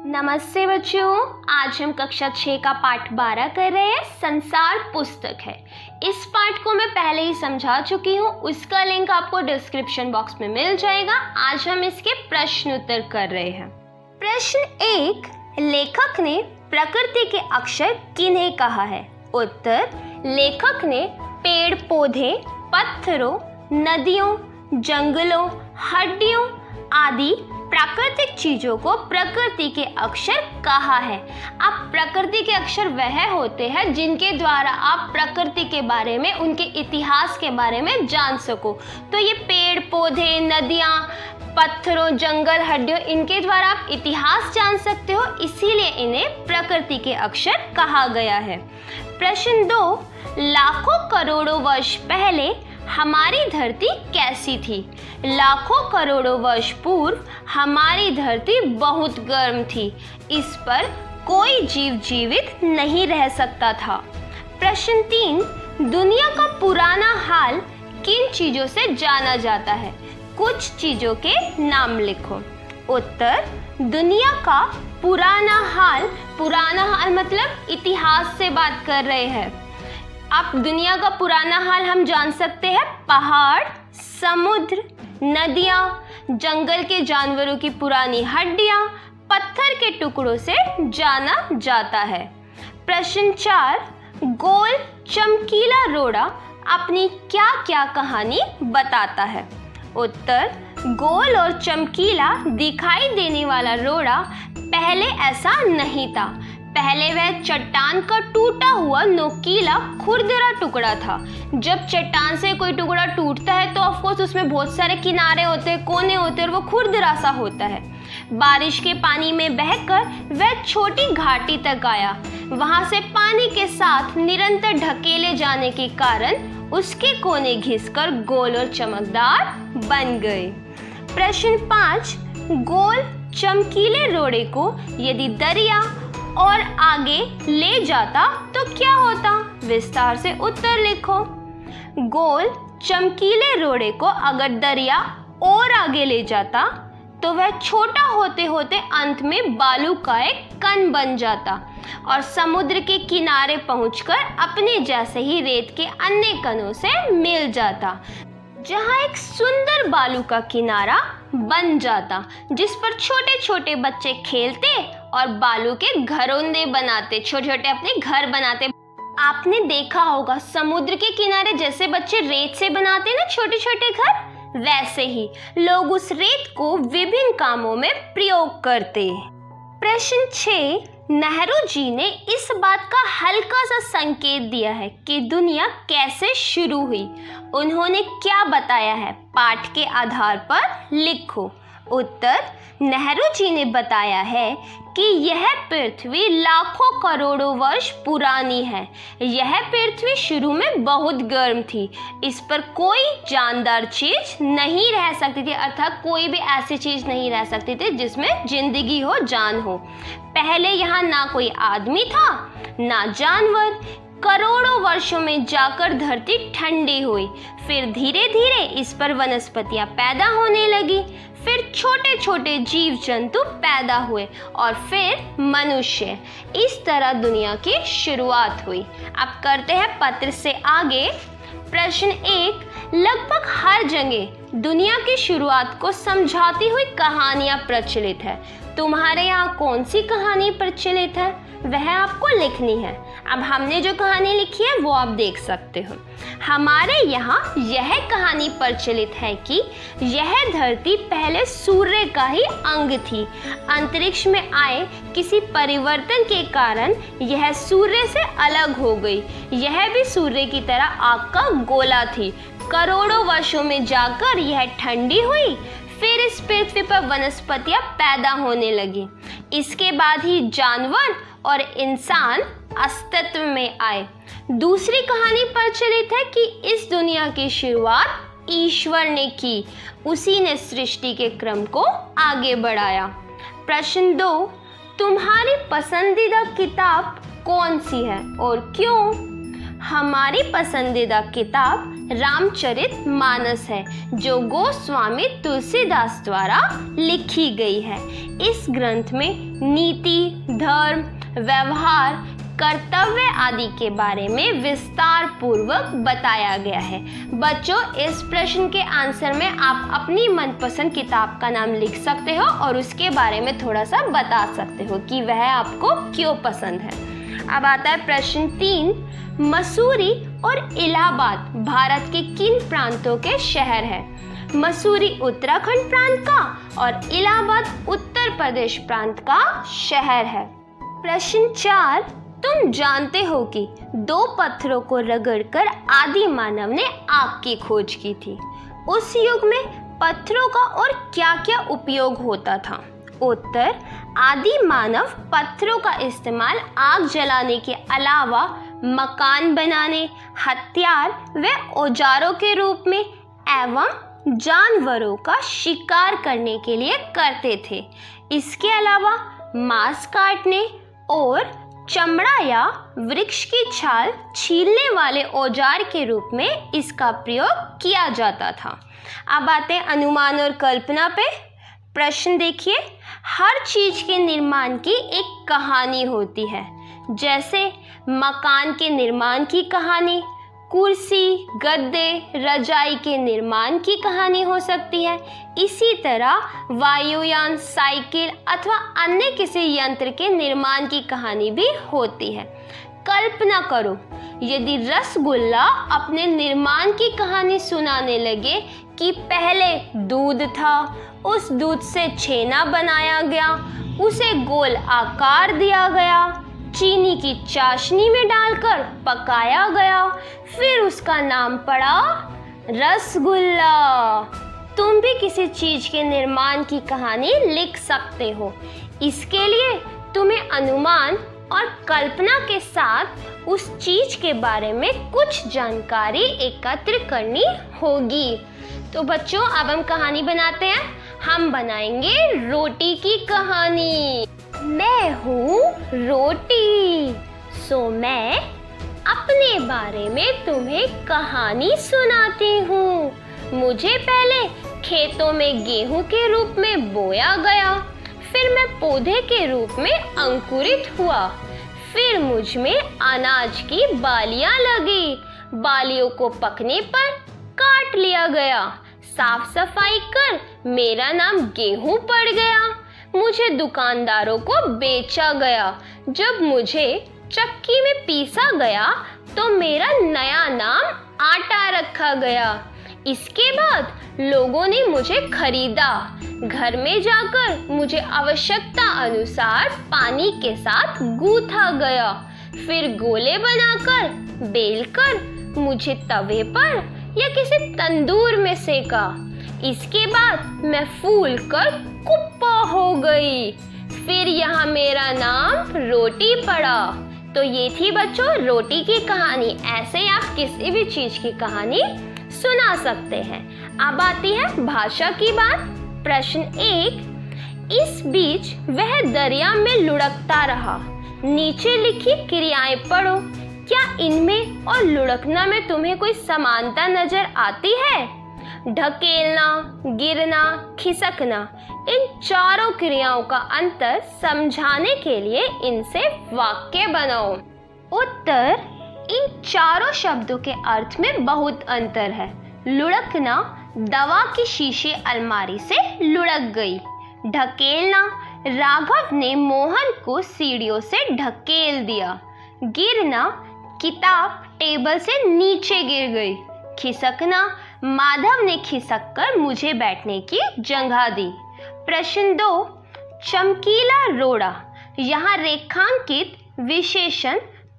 नमस्ते बच्चों, आज हम कक्षा 6 का पाठ 12 कर रहे हैं। संसार पुस्तक है। इस पाठ को मैं पहले ही समझा चुकी हूँ, उसका लिंक आपको डिस्क्रिप्शन बॉक्स में मिल जाएगा। आज हम इसके प्रश्न उत्तर कर रहे हैं। प्रश्न 1, लेखक ने प्रकृति के अक्षर किन्हें कहा है? उत्तर, लेखक ने पेड़ पौधे, पत्थरों, नदियों, जंगलों, हड्डियों आदि प्राकृतिक चीजों को प्रकृति के अक्षर कहा है। अब प्रकृति के अक्षर वह होते हैं जिनके द्वारा आप प्रकृति के बारे में, उनके इतिहास के बारे में जान सको। तो ये पेड़ पौधे, नदियाँ, पत्थरों, जंगल, हड्डियों, इनके द्वारा आप इतिहास जान सकते हो, इसीलिए इन्हें प्रकृति के अक्षर कहा गया है। प्रश्न 2, लाखों करोड़ों वर्ष पहले हमारी धरती कैसी थी? लाखों करोड़ों वर्ष पूर्व हमारी धरती बहुत गर्म थी। इस पर कोई जीव जीवित नहीं रह सकता था। प्रश्न 3, दुनिया का पुराना हाल किन चीजों से जाना जाता है? कुछ चीजों के नाम लिखो। उत्तर, दुनिया का पुराना हाल मतलब इतिहास से बात कर रहे हैं। आप दुनिया का पुराना हाल हम जान सकते हैं पहाड़, समुद्र, नदियाँ, जंगल के जानवरों की पुरानी हड्डियाँ, पत्थर के टुकड़ों से जाना जाता है। प्रश्न 4, गोल चमकीला रोड़ा अपनी क्या क्या कहानी बताता है? उत्तर, गोल और चमकीला दिखाई देने वाला रोड़ा पहले ऐसा नहीं था। पहले वह चट्टान का टूटा हुआ नोकीला खुरदरा टुकड़ा था। जब चट्टान से कोई टुकड़ा टूटता है तो ऑफकोर्स उसमें बहुत सारे किनारे होते हैं, कोने होते हैं और वो खुरदरा सा होता है। बारिश के पानी में बहकर वह छोटी घाटी तक आया। वहां से पानी के साथ निरंतर ढकेले जाने के कारण उसके कोने घिसकर गोल और चमकदार बन गए। प्रश्न 5, गोल चमकीले रोड़े को यदि दरिया और आगे ले जाता तो क्या होता? विस्तार से उत्तर लिखो। गोल चमकीले रोड़े को अगर दरिया और आगे ले जाता तो वह छोटा होते होते अंत में बालू का एक कण बन जाता और समुद्र के किनारे पहुंचकर अपने जैसे ही रेत के अन्य कणों से मिल जाता, जहां एक सुंदर बालू का किनारा बन जाता जिस पर छोटे छोटे बच्चे खेलते और बालू के घरौंदे बनाते, छोटे छोटे अपने घर बनाते। आपने देखा होगा समुद्र के किनारे जैसे बच्चे रेत से बनाते ना छोटे छोटे घर, वैसे ही लोग उस रेत को विभिन्न कामों में प्रयोग करते। प्रश्न 6, नेहरू जी ने इस बात का हल्का सा संकेत दिया है कि दुनिया कैसे शुरू हुई। उन्होंने क्या बताया है? पाठ के आधार पर लिखो। उत्तर, नेहरू जी ने बताया है कि यह पृथ्वी लाखों करोड़ों वर्ष पुरानी है। यह पृथ्वी शुरू में बहुत गर्म थी। इस पर कोई जानदार चीज नहीं रह सकती थी, अर्थात कोई भी ऐसी चीज नहीं रह सकती थी जिसमें जिंदगी हो, जान हो। पहले यहाँ ना कोई आदमी था ना जानवर। करोड़ों वर्षों में जाकर धरती ठंडी हुई, फिर धीरे धीरे इस पर वनस्पतियां पैदा होने लगी, फिर छोटे छोटे जीव जंतु पैदा हुए और फिर मनुष्य। इस तरह दुनिया की शुरुआत हुई। अब करते हैं पत्र से आगे। प्रश्न 1, लगभग हर जगह दुनिया की शुरुआत को समझाती हुई कहानियां प्रचलित है। तुम्हारे यहाँ कौन सी कहानी प्रचलित है वह आपको लिखनी है। अब हमने जो कहानी लिखी है वो आप देख सकते हो। हमारे यहाँ यह कहानी प्रचलित है कि यह धरती पहले सूर्य का ही अंग थी। अंतरिक्ष में आए किसी परिवर्तन के कारण यह सूर्य से अलग हो गई। यह भी सूर्य की तरह आग का गोला थी। करोड़ों वर्षों में जाकर यह ठंडी हुई, फिर इस पृथ्वी पर वनस्पतियां पैदा होने लगी। इसके बाद ही जानवर और इंसान अस्तित्व में आए। दूसरी कहानी प्रचलित है कि इस दुनिया की शुरुआत ईश्वर ने की। उसी ने सृष्टि के क्रम को आगे बढ़ाया। प्रश्न 2, तुम्हारी पसंदीदा किताब कौन सी है और क्यों? हमारी पसंदीदा किताब रामचरितमानस है, जो गोस्वामी तुलसीदास द्वारा लिखी गई है। इस ग्रंथ में नीति, धर्म, व्यवहार, कर्तव्य आदि के बारे में विस्तार पूर्वक बताया गया है। बच्चों, इस प्रश्न के आंसर में आप अपनी मनपसंद किताब का नाम लिख सकते हो और उसके बारे में थोड़ा सा बता सकते हो कि वह आपको क्यों पसंद है। अब आता है प्रश्न 3। मसूरी और इलाहाबाद भारत के किन प्रांतों के शहर है? मसूरी उत्तराखंड प्रांत का और इलाहाबाद उत्तर प्रदेश प्रांत का शहर है। प्रश्न 4। तुम जानते हो कि 2 पत्थरों को रगड़कर आदि मानव ने आग की खोज की थी। उस युग में पत्थरों का और क्या-क्या उपयोग होता था? उत्तर, आदि मानव पत्थरों का इस्तेमाल आग जलाने के अलावा मकान बनाने, हथियार व औजारों के रूप में एवं जानवरों का शिकार करने के लिए करते थे। इसके अलावा मांस काटने और चमड़ा या वृक्ष की छाल छीलने वाले औजार के रूप में इसका प्रयोग किया जाता था। अब आते हैं अनुमान और कल्पना पे। प्रश्न देखिए, हर चीज के निर्माण की एक कहानी होती है। जैसे मकान के निर्माण की कहानी, कुर्सी, गद्दे, रजाई के निर्माण की कहानी हो सकती है। इसी तरह वायुयान, साइकिल अथवा अन्य किसी यंत्र के निर्माण की कहानी भी होती है। कल्पना करो, यदि रसगुल्ला अपने निर्माण की कहानी सुनाने लगे कि पहले दूध था, उस दूध से छेना बनाया गया, उसे गोल आकार दिया गया, चीनी की चाशनी में डालकर पकाया गया, फिर उसका नाम पड़ा रसगुल्ला। तुम भी किसी चीज के निर्माण की कहानी लिख सकते हो। इसके लिए तुम्हें अनुमान और कल्पना के साथ उस चीज के बारे में कुछ जानकारी एकत्र करनी होगी। तो बच्चों, अब हम कहानी बनाते हैं। हम बनाएंगे रोटी की कहानी। मैं हूँ रोटी, सो मैं अपने बारे में तुम्हें कहानी सुनाती हूँ। मुझे पहले खेतों में गेहूं के रूप में बोया गया, फिर मैं पौधे के रूप में अंकुरित हुआ, फिर मुझ में अनाज की बालियां लगी, बालियों को पकने पर काट लिया गया, साफ सफाई कर मेरा नाम गेहूं पड़ गया, मुझे दुकानदारों को बेचा गया, जब मुझे चक्की में पीसा गया तो मेरा नया नाम आटा रखा गया। इसके बाद लोगों ने मुझे खरीदा, घर में जाकर मुझे आवश्यकता अनुसार पानी के साथ गूंथा गया, फिर गोले बनाकर बेलकर मुझे तवे पर या किसी तंदूर में सेका। इसके बाद मैं फूल कर कुप्पा हो गई, फिर यहाँ मेरा नाम रोटी पड़ा। तो ये थी बच्चों रोटी की कहानी। ऐसे आप किसी भी चीज की कहानी सुना सकते हैं। अब आती है भाषा की बात। प्रश्न 1। इस बीच वह दरिया में लुढ़कता रहा। नीचे लिखी क्रियाएं पढ़ो। क्या इनमें और लुढ़कना में तुम्हें कोई समानता नजर आती है? ढकेलना, गिरना, खिसकना, इन चारों क्रियाओं का अंतर समझाने के लिए इनसे वाक्य बनाओ। उत्तर, इन चारों शब्दों के अर्थ में बहुत अंतर है। लुढ़कना, दवा की शीशी अलमारी से लुढ़क गई। ढकेलना, राघव ने मोहन को सीढ़ियों से ढकेल दिया। गिरना, किताब टेबल से नीचे गिर गई। खिसकना, माधव ने खिसककर मुझे बैठने की जगह दी। प्रश्न 2। चमकीला रोड़ा, यहाँ रेखांकित विशेषण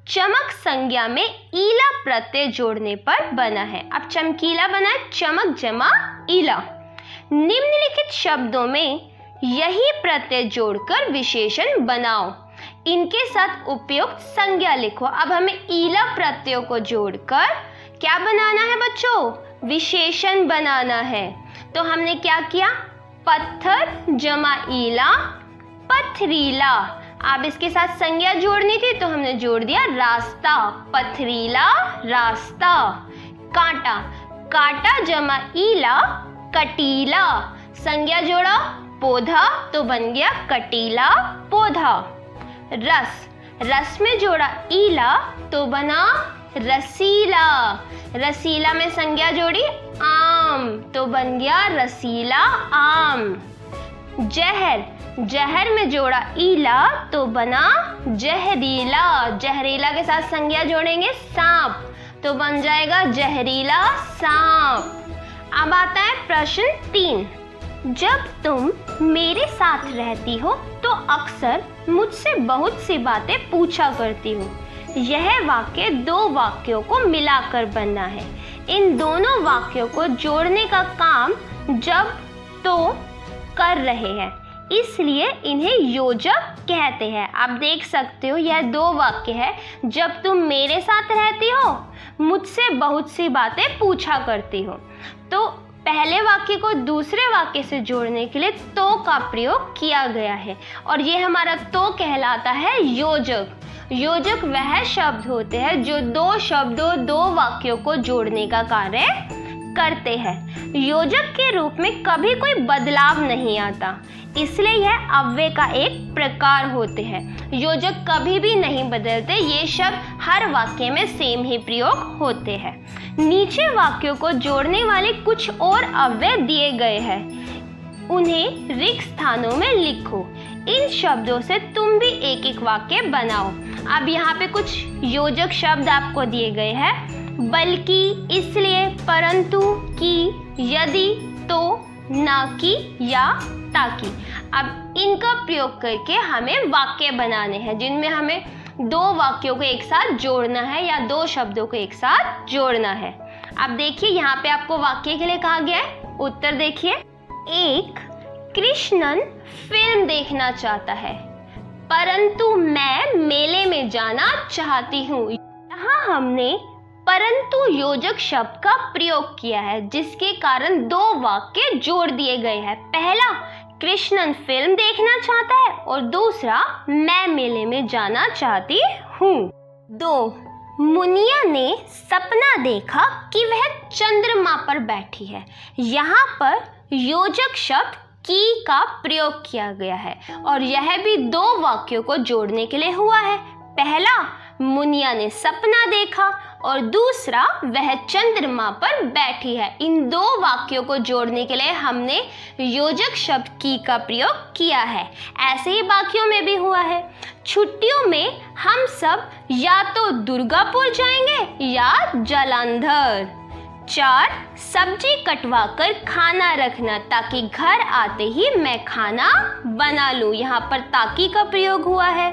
चमक संज्ञा में ईला प्रत्यय जोड़ने पर बना है। अब चमकीला बना है चमक जमा ईला। निम्नलिखित शब्दों में यही प्रत्यय जोड़कर विशेषण बनाओ। इनके साथ उपयुक्त संज्ञा लिखो। अब हमें ईला प्रत्ययों को जोड़कर क्या बनाना है बच्चों? विशेषण बनाना है। तो हमने क्या किया? पत्थर जमा ईला, पथरीला। अब इसके साथ संज्ञा जोड़नी थी तो हमने जोड़ दिया रास्ता, पथरीला रास्ता। कांटा, काटा जमा ईला कटीला। संज्ञा जोड़ा पौधा तो बन गया कटीला पौधा। रस, रस में जोड़ा ईला तो बना रसीला। रसीला में संज्ञा जोड़ी आम तो बन गया रसीला आम। जहर, जहर में जोड़ा ईला तो बना जहरीला। जहरीला के साथ संज्ञा जोड़ेंगे सांप तो बन जाएगा जहरीला सांप। अब आता है प्रश्न 3। जब तुम मेरे साथ रहती हो तो अक्सर मुझसे बहुत सी बातें पूछा करती हो। यह वाक्य दो वाक्यों को मिलाकर बनना है। इन दोनों वाक्यों को जोड़ने का काम जब तो कर रहे हैं, इसलिए इन्हें योजक कहते हैं। आप देख सकते हो यह दो वाक्य है। जब तुम मेरे साथ रहती हो, मुझसे बहुत सी बातें पूछा करती हो। तो पहले वाक्य को दूसरे वाक्य से जोड़ने के लिए तो का प्रयोग किया गया है और ये हमारा तो कहलाता है योजक। योजक वह शब्द होते हैं जो दो शब्दों, दो वाक्यों को जोड़ने का कार्य करते हैं। योजक के रूप में कभी कोई बदलाव नहीं आता, इसलिए यह अव्यय का एक प्रकार होते हैं। योजक कभी भी नहीं बदलते, ये शब्द हर वाक्य में सेम ही प्रयोग होते हैं। नीचे वाक्यों को जोड़ने वाले कुछ और अव्यय दिए गए हैं, उन्हें रिक्त स्थानों में लिखो। इन शब्दों से तुम भी एक एक वाक्य बनाओ। अब यहाँ पे कुछ योजक शब्द आपको दिए गए हैं, बल्कि, इसलिए, परंतु, कि, यदि, तो, ना कि या ताकि। अब इनका प्रयोग करके हमें वाक्य बनाने हैं जिनमें हमें दो वाक्यों को एक साथ जोड़ना है या दो शब्दों को एक साथ जोड़ना है। अब देखिए यहाँ पे आपको वाक्य के लिए कहा गया है, उत्तर देखिए। एक कृष्णन फिल्म देखना चाहता है, परंतु मैं मेले में जाना चाहती हूँ। यहाँ हमने परंतु योजक शब्द का प्रयोग किया है, जिसके कारण दो वाक्य जोड़ दिए गए हैं। पहला, कृष्णन फिल्म देखना चाहता है और दूसरा, मैं मेले में जाना चाहती हूँ। 2, मुनिया ने सपना देखा कि वह चंद्रमा पर बैठी है। यहाँ पर योजक शब्द की का प्रयोग किया गया है और यह भी दो वाक्यों को जोड़ने के लिए हुआ है। पहला, मुनिया ने सपना देखा और दूसरा, वह चंद्रमा पर बैठी है। इन दो वाक्यों को जोड़ने के लिए हमने योजक शब्द की का प्रयोग किया है। ऐसे ही बाकियों में भी हुआ है। छुट्टियों में हम सब या तो दुर्गापुर जाएंगे या जालंधर। 4, सब्जी कटवा कर खाना रखना ताकि घर आते ही मैं खाना बना लूं। यहाँ पर ताकि का प्रयोग हुआ है।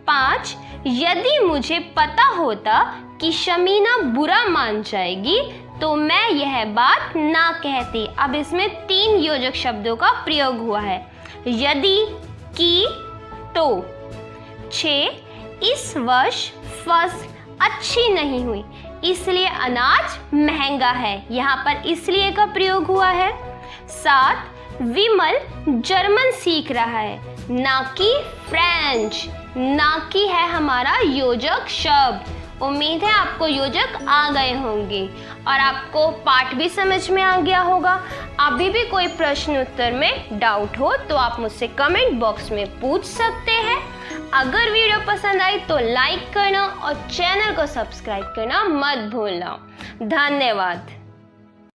5, यदि मुझे पता होता कि शमीना बुरा मान जाएगी तो मैं यह बात ना कहती। अब इसमें 3 योजक शब्दों का प्रयोग हुआ है, यदि, कि, तो। 6, इस वर्ष फसल अच्छी नहीं हुई इसलिए अनाज महंगा है। यहाँ पर इसलिए का प्रयोग हुआ है। 7, विमल जर्मन सीख रहा है, ना कि फ्रेंच। ना कि है हमारा योजक शब्द। उम्मीद है आपको योजक आ गए होंगे और आपको पाठ भी समझ में आ गया होगा। अभी भी कोई प्रश्न उत्तर में डाउट हो तो आप मुझसे कमेंट बॉक्स में पूछ सकते हैं। अगर वीडियो पसंद आई तो लाइक करना और चैनल को सब्सक्राइब करना मत भूलना। धन्यवाद।